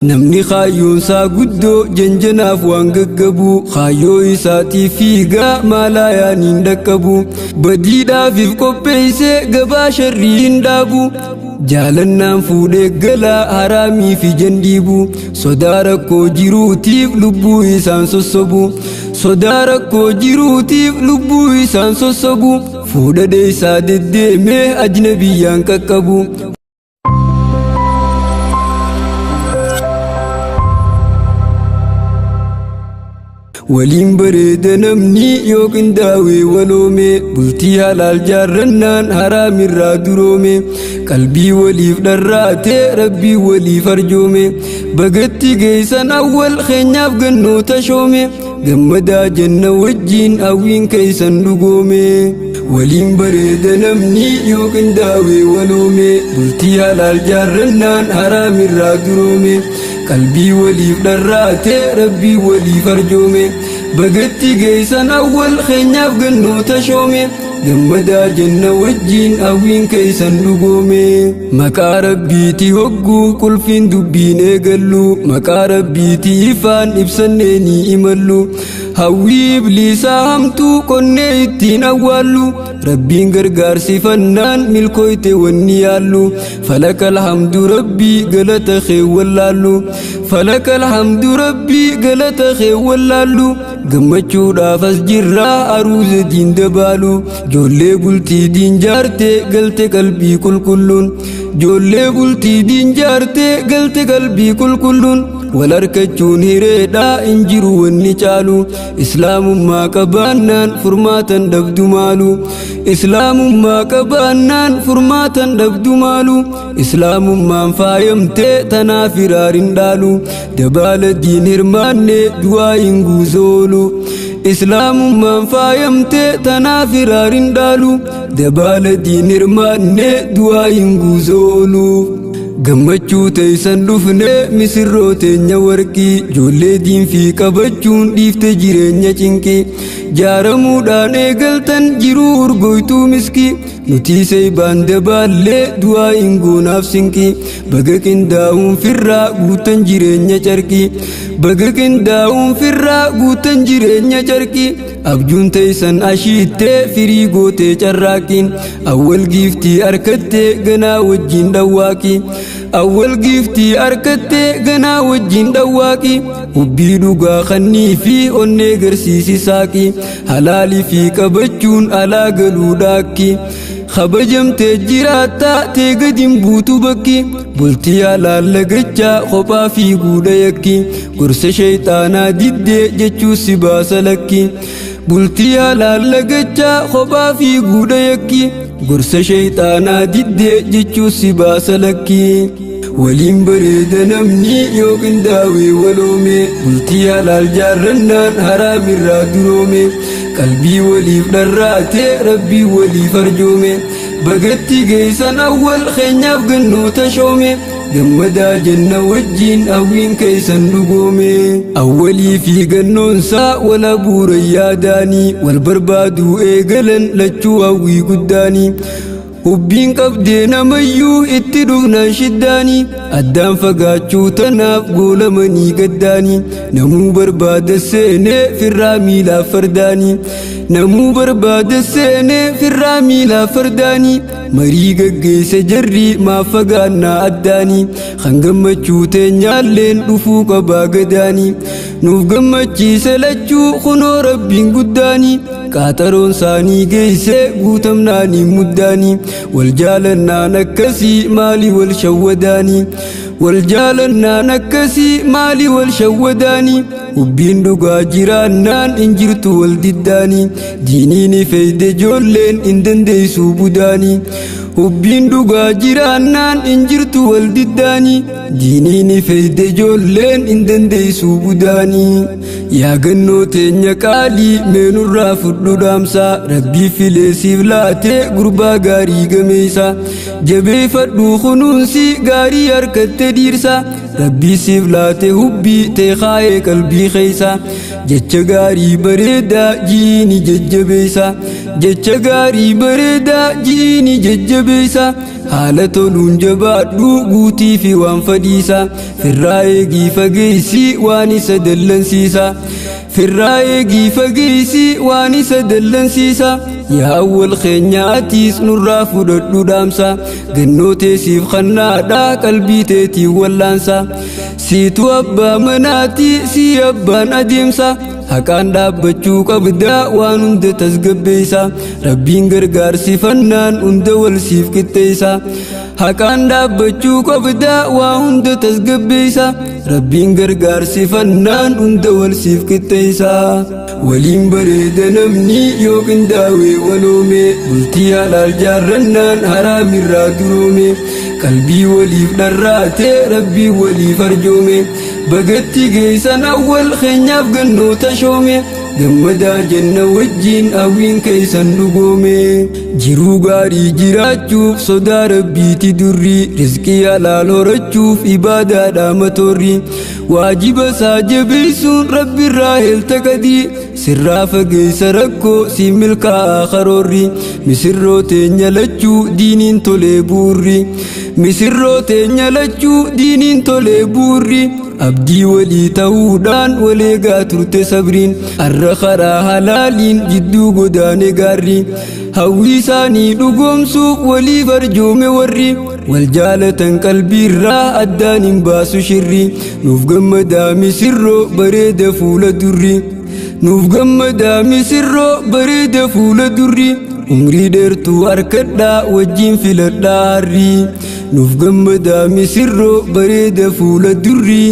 namni khaayyoon isaa guddoo janjanaaf waan gaggabu khaayyoo isaatii fiigaa maalaayaan dhaqqabu badiidhaafif qopheessee gabaa sharrii hin dhaabu jaalannaan fuudhee galaa haraamii fi jandiibu sodaa rakkoo jiruutiif lubbuu isaan sossobu sodaa rakkoo jiruutiif lubbuu isaan sossobu fuudha deessaa deddeemee ajnabiyyaan qaqqabu. waliin bareeda namni yoo qindaawee waloome bultii halaal jaarrannaan haraamirraa duroome qalbii waliif dharraate rabbii waliif arjoome bagatti geessan awwal keenyaaf gannoota shoome gammadaa janna wajjiin hawwiin keeysan dhugoome waliin bareeda namni yoo qindaawee waloome bultii halaal jaarrannaan haraamirraa duroome qalbii waliif dharraate rabbii waliif arjoome bagatti geessan awwal keenyaaf gannoota shoome gammadaa janna wajjiin hawwiin keeysan dhugoome maqaa rabbiitii hogguu qulfiin dubbiin eegallu maqaa rabbiitii ifaan ibsannee ni imallu hawwii ibliisaa hamtuu qonnee ittiin awwaallu rabbiin gargaarsifannaan milkooyte wanni yaallu falakal hamdu rabbii galata keewwallaallu falakal hamdu rabbii galata keewwallaallu gammachuudhaaf as jirraa aruuza diin dabaalu joollee bultii diin jaarte galte qalbii qulqulluun joollee bultii diin jaarte galte qalbii qulqulluun wal harkachuun hireedhaa hin jiru wanni caalu islaamummaa qabaannaan furmaatan dhabdu maalu islaamummaa qabaannaan furmaatan dhabdu maalu islaamummaan faayamtee tanaaf hiraarin dhaalu dabaala diin hirmaanne du'aa hin guuzoolu islaamummaan faayamtee tanaaf hiraarin dhaalu dabaala diin hirmaanne du'aa hin guuzoolu gammachuu teeysan dhufne misirroo teenya warqii joollee diinfii qabachuun dhiifte jireenya cinqii jaaramuudhaan eegaltan jiruu urgoytuu miskii nuti seeybaan dabaallee du'aa hin goonaaf sinqii baga qindaa'uun firraa guutan jireenya carqii baga qindaa'uun firraa guutan jireenya carqii abjuun teeysan ashiittee firii gootee carraaqiin awwal giiftii harkattee ganaa wajjiin dhawwaaqii awwal giiftii harkattee ganaa wajjiin dhawwaaqii hubbii dhugaa kannii fi onnee garsiisi saaqii halaalii fi qabachuun alaa galuu dhaaqqii kabajamtee jiraattaa tee gadin buutu bakki bultii halaal lagachaa kophaa fi guudha yakki gorsa shayxaanaa diddee jechuu si baasa lakki bultii halaal lagachaa kophaa fi guudha yakki gorsa shayxaanaa diddee jechuu si baasa lakki waliin bareeda namni yoo qindaawee waloome bultii halaal jaarrannaan haraamirraa duroome qalbii waliif dharraate rabbii waliif arjoome bagatti geessan awwal keenyaaf gannoota shoome gammadaa janna wajjiin hawwiin keeysan dhugoome awwalii fi gannoonsaa wal abuuran yaadaanii wal barbaaduu eegalan lachuu hawwii guddaanii hubbiin qabdee namayyuu itti dhufnaan shiddaanii addaan fagaachuu tanaaf goolamanii gaddaanii namuu barbaada seenee firraa miilaaf fardaanii namuu barbaada seenee firraa miilaaf fardaanii marii gaggeesse jarrii maaf fagaannaa addaanii kan gammachuu teenyaalleen dhufuu qabaa gadaanii nuuf gammachiise lachuu kunoo rabbiin guddaanii qaxaroon saanii geesse guutamnaanii muddaanii wal jaalannaan akkasii maali wal shawwadaanii wal jaalannaan akkasii maali wal shawwadaanii hubbiin dhugaa jiraannaan hin jirtu wal diddaanii diiniin feeyde ijoolleen hin dandeessuu budaanii hubbiin dhugaa jiraannaan hin jirtu wal diddaanii diiniin feeyde ijoolleen hin dandeessuu budaanii yaa gannoo teenya qaalii meenurraa fudhu dhaamsaa rabbii fileesiif laatee gurbaa gaarii gameeysa jabeeffadhu kunuunsi gaarii harkatte dhiirsa rabbii siif laate hubbii teekaa'ee qalbii keeysa jecha gaarii bareedaa jiini jajjabeeysa jecha gaarii bareedaa jiini jajjabeeysa haala toluun jabaadhu guutii fi waan fadhiisa firraa eegii fageessi waan isa dallansiisa firraa eegii fageessi waan isa dallansiisa yaa awwal keenyaatis nurraa fudhadhu dhaamsa gannootee siif kannaadha qalbii teetii wallaansa siitu abbaa manaati si abbaan adeemsa haqaan dhaabbachuu qabda waan hunda tasgabbeessa rabbiin gargaarsifannaan hunda wal siif qixxeessa haqaan dhaabbachuu qabda waan hunda tasgabbeessa rabbiin gargaarsifannaan hunda wal siif qixxeessa waliin bareeda namni yoo qindaa'e waloome bultii halaal jaarrannaan haraamirraa duroome qalbii waliif dharraate rabbii waliif arjoome bagatti geessan awwal keenyaaf gannoota shoome gammadaa jenna wajjiin hawwiin keessan dhugoome jiruu gaarii jiraachuuf sodaa rabbiiti durri rizqii halaal horachuuf ibaadaadha matoorri waajiba isaa jabeessuun rabbiirraa heelta gadii sirraa fageessa rakkoo si milkaa'aa karoorri misirroo teenya lachuu diiniin tolee buurri misirroo teenya lachuu diiniin tolee buurri abdii walii ta'uudhaan waleegaa turte sabriin arra karaa halaaliin jidduu godaane gaarri hawwii isaanii dhugoomsuuf waliif arjoome warri wal jaalatan qalbiirraa addaan hin baasu shirri nuuf gammadaa misirroo bareeda fuula durri nuuf gammadaa misirroo bareeda fuula durri umrii dheertuu harkadhaa wajjiin filadhaa harri nuuf gammadaa misirroo bareeda fuula durri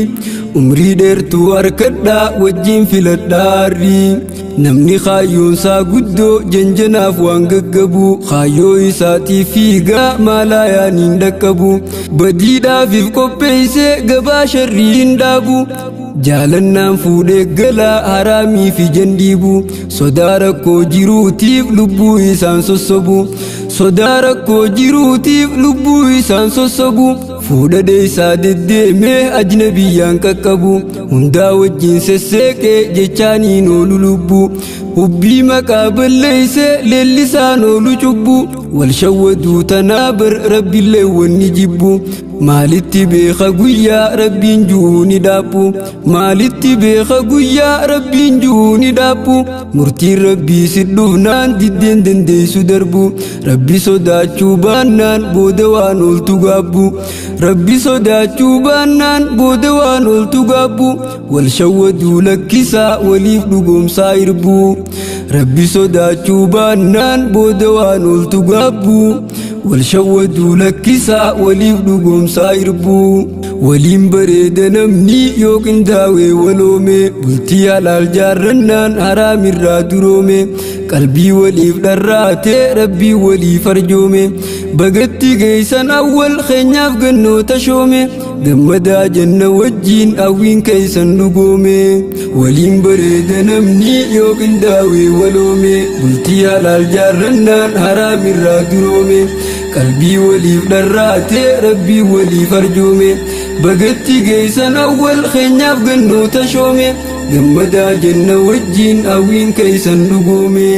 umrii dheertuu harkadhaa wajjiin filadhaa harri namni kaayyoonsaa guddoo janjanaaf waan gaggabu kaayyoo isaatii fiigaa maalaa yaaniin dhaqqabu badiidhaafiif qopheessee gabaa sharrii hin dhaabu jaalannaan fuudhee galaa haraamii fi jandiibu sodaa rakkoo jiruutiif lubbuu isaan sossobu sodaa rakkoo jiruutiif lubbuu isaan sossobu fuudhadhee isaa deddeemee ajnabiyyaan qaqqabu hundaa wajjiin sesseeqee jechaaniin oolu lubbu hubbii maqaa balleeyse leellisaan oolu cubbu wal shawwaduu tanaa bar rabbiillee wanni jibbu maalitti beeka guyyaa rabbiin ju'uu ni dhaabbu maalitti beeka guyyaa rabbiin ju'uu ni dhaabbu murtiin rabbii si dhufnaan diddeen dandeessu darbu rabbi sodaachuu baannaan booda waan ooltu gaabbu rabbi sodaachuu baannaan booda waan ooltu gaabbu wal shawwaduu lakkisaa waliif dhugoomsaa irbu rabbi sodaachuu baannaan booda waan ooltu gaabbu wal shawwaduu lakkisaa waliif dhugoomsaa irbu waliin bareeda namni yoo qindaa'e waloome bultii halaal jaarrannaan haraamirraa duroome qalbii waliif dharraate rabbii waliif arjoome bagatti geessan awwal keenyaaf gannoota shoome gammadaa jenna wajjiin hawwiin keessan dhugoome waliin bareeda namni yoo qindaa'e waloome bultii halaal jaarrannaan haraamirraa duroome qalbii waliif dharraate rabbii waliif arjoome bagatti geessan awwal keenyaaf gannoota shoome gammadaa jenna wajjiin hawwiin keessan dhugoome